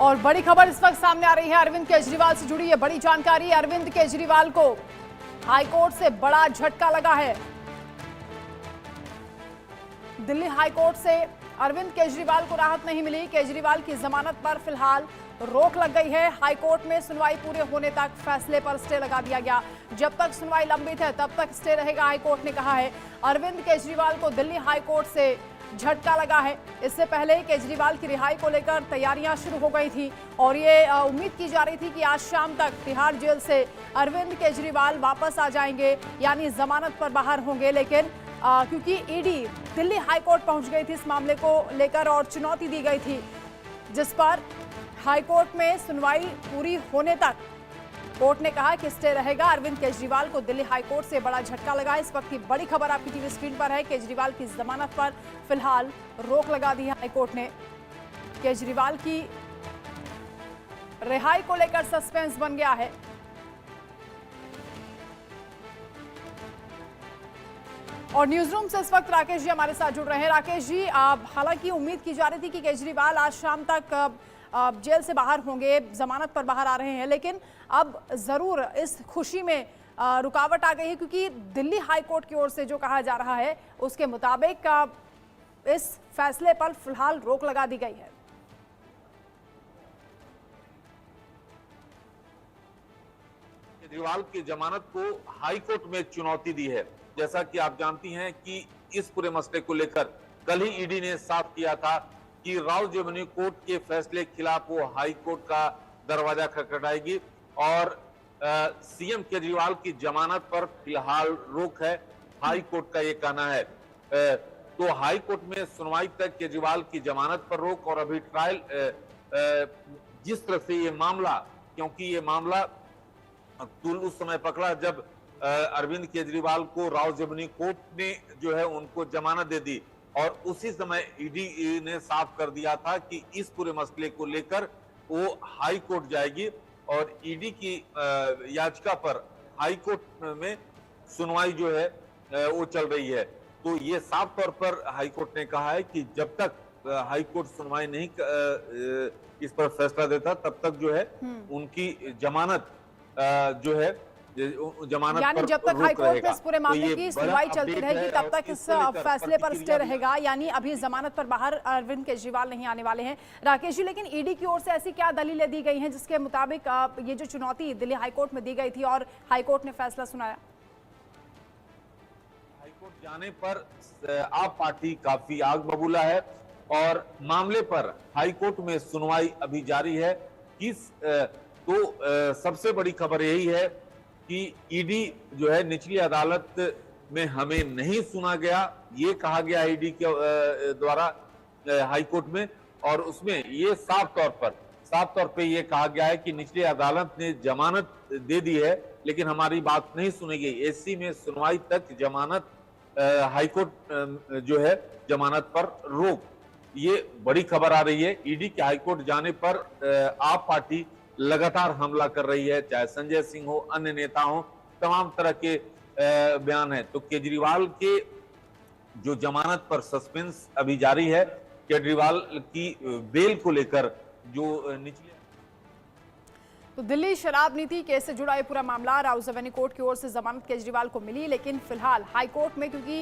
और बड़ी खबर इस वक्त सामने आ रही है अरविंद केजरीवाल से जुड़ी है बड़ी जानकारी। अरविंद केजरीवाल को हाईकोर्ट से बड़ा झटका लगा है। दिल्ली हाईकोर्ट से अरविंद केजरीवाल को राहत नहीं मिली। केजरीवाल की जमानत पर फिलहाल रोक लग गई है। हाईकोर्ट में सुनवाई पूरे होने तक फैसले पर स्टे लगा दिया गया। जब तक सुनवाई लंबित है तब तक स्टे रहेगा, हाईकोर्ट ने कहा है। अरविंद केजरीवाल को दिल्ली हाईकोर्ट से झटका लगा है। इससे पहले केजरीवाल की रिहाई को लेकर तैयारियां शुरू हो गई थी और ये उम्मीद की जा रही थी कि आज शाम तक तिहाड़ जेल से अरविंद केजरीवाल वापस आ जाएंगे, यानी जमानत पर बाहर होंगे। लेकिन क्योंकि ईडी दिल्ली हाईकोर्ट पहुंच गई थी इस मामले को लेकर और चुनौती दी गई थी, जिस पर हाईकोर्ट में सुनवाई पूरी होने तक कोर्ट ने कहा कि स्टे रहेगा। अरविंद केजरीवाल को दिल्ली हाईकोर्ट से बड़ा झटका लगा। इस वक्त की बड़ी खबर आपकी टीवी स्क्रीन पर है। केजरीवाल की जमानत पर फिलहाल रोक लगा दी है हाईकोर्ट ने। केजरीवाल की रिहाई को लेकर सस्पेंस बन गया है। और न्यूज रूम से इस वक्त राकेश जी हमारे साथ जुड़ रहे हैं। राकेश जी, हालांकि उम्मीद की जा रही थी कि केजरीवाल आज शाम तक जेल से बाहर होंगे, जमानत पर बाहर आ रहे हैं, लेकिन अब जरूर इस खुशी में रुकावट आ गई है, क्योंकि दिल्ली हाईकोर्ट की ओर से जो कहा जा रहा है उसके मुताबिक इस फैसले पर फिलहाल रोक लगा दी गई है। केजरीवाल की जमानत को हाईकोर्ट में चुनौती दी है। जैसा कि आप जानती हैं कि इस पूरे मसले को लेकर कल ही ईडी ने साफ किया था कि राव जेवनी कोर्ट के फैसले के खिलाफ वो हाई कोर्ट का दरवाजा खटखटाएगी और सीएम केजरीवाल की जमानत पर फिलहाल रोक है, हाई कोर्ट का ये कहना है। तो हाई कोर्ट में सुनवाई तक केजरीवाल की जमानत पर रोक और अभी ट्रायल जिस तरह से ये मामला, क्योंकि ये मामला उस समय पकड़ा जब अरविंद केजरीवाल को राव जेवनी कोर्ट ने जो है उनको जमानत दे दी और उसी समय ईडी ने साफ कर दिया था कि इस पूरे मसले को लेकर वो हाई कोर्ट जाएगी और ईडी की याचिका पर हाई कोर्ट में सुनवाई जो है वो चल रही है। तो ये साफ तौर पर हाई कोर्ट ने कहा है कि जब तक हाई कोर्ट सुनवाई नहीं इस पर फैसला देता तब तक जो है उनकी जमानत जो है जमानत यानी जब तक हाईकोर्ट में इस पूरे मामले की सुनवाई चलती रहेगी तब तक इस फैसले पर स्टे रहेगा, यानी अभी जमानत पर बाहर अरविंद केजरीवाल नहीं आने वाले हैं। राकेश जी, लेकिन ईडी की ओर से ऐसी क्या दलीलें दी गई हैं जिसके मुताबिक ये जो चुनौती दिल्ली हाईकोर्ट में दी गई थी और हाईकोर्ट ने फैसला सुनाया? हाईकोर्ट जाने पर आप पार्टी काफी आग बबूला है और मामले पर हाईकोर्ट में सुनवाई अभी जारी है। सबसे बड़ी खबर यही है कि ईडी जो है निचली अदालत में हमें नहीं सुना गया, ये कहा गया ईडी के द्वारा हाईकोर्ट में, और उसमें ये साफ तौर पे ये कहा गया है कि निचली अदालत ने जमानत दे दी है लेकिन हमारी बात नहीं सुनी गई। ऐसी में सुनवाई तक जमानत हाईकोर्ट जो है जमानत पर रोक, ये बड़ी खबर आ रही है। ईडी के हाईकोर्ट जाने पर आप पार्टी लगातार हमला कर रही है, चाहे संजय सिंह हो, अन्य नेता हो, तमाम तरह के बयान है। तो केजरीवाल के जो जमानत पर सस्पेंस अभी जारी है, केजरीवाल की बेल को लेकर जो निचले तो दिल्ली शराब नीति केस से जुड़ा ये पूरा मामला राव जेवनी कोर्ट की ओर से जमानत केजरीवाल को मिली, लेकिन फिलहाल हाईकोर्ट में क्योंकि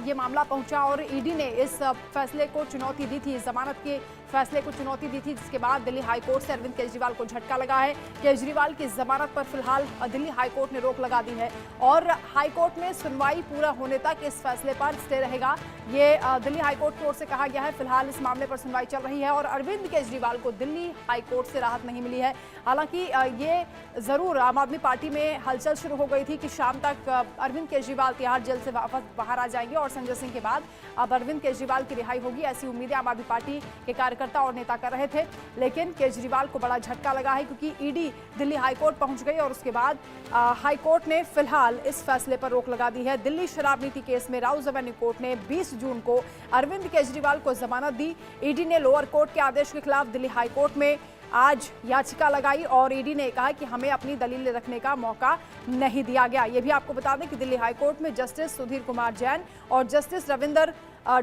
ये मामला पहुंचा और ईडी ने इस फैसले को चुनौती दी थी, जमानत के फैसले को चुनौती दी थी, जिसके बाद दिल्ली हाईकोर्ट से अरविंद केजरीवाल को झटका लगा है। केजरीवाल की जमानत पर फिलहाल दिल्ली हाईकोर्ट ने रोक लगा दी है और हाईकोर्ट में सुनवाई पूरा होने तक इस फैसले पर स्टे रहेगा, ये दिल्ली हाईकोर्ट की ओर से कहा गया है। फिलहाल इस मामले पर सुनवाई चल रही है और अरविंद केजरीवाल को दिल्ली हाईकोर्ट से राहत नहीं मिली है। हालांकि ये जरूर आम आदमी पार्टी में हलचल शुरू हो गई थी कि शाम तक अरविंद केजरीवाल तिहाड़ जेल से वापस बाहर आ जाएंगे और संजय सिंह के बाद अब अरविंद केजरीवाल की रिहाई होगी, ऐसी उम्मीदें आम आदमी पार्टी के कार्यकर्ता और नेता कर रहे थे। लेकिन केजरीवाल को बड़ा झटका लगा है क्योंकि ईडी दिल्ली हाईकोर्ट पहुंच गई और उसके बाद हाईकोर्ट ने फिलहाल इस फैसले पर रोक लगा दी है। दिल्ली शराब नीति केस में राव जेवनी कोर्ट ने 20 जून को अरविंद केजरीवाल को जमानत दी। ईडी ने लोअर कोर्ट के आदेश के खिलाफ दिल्ली हाईकोर्ट में आज याचिका लगाई और ईडी ने कहा कि हमें अपनी दलील रखने का मौका नहीं दिया गया। ये भी आपको बता दें कि दिल्ली हाईकोर्ट में जस्टिस सुधीर कुमार जैन और जस्टिस रविंदर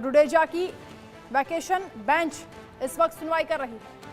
डुडेजा की वैकेशन बेंच इस वक्त सुनवाई कर रही है।